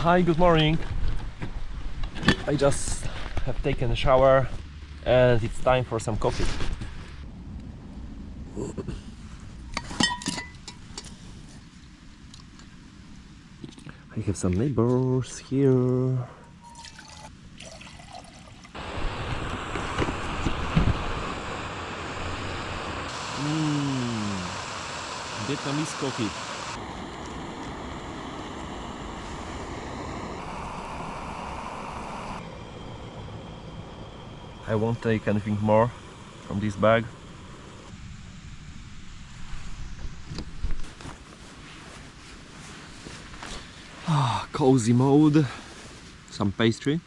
Hi, good morning. I just have taken a shower and it's time for some coffee. I have some neighbors here. Vietnamese coffee. I won't take anything more from this bag. Cozy mode, some pastry.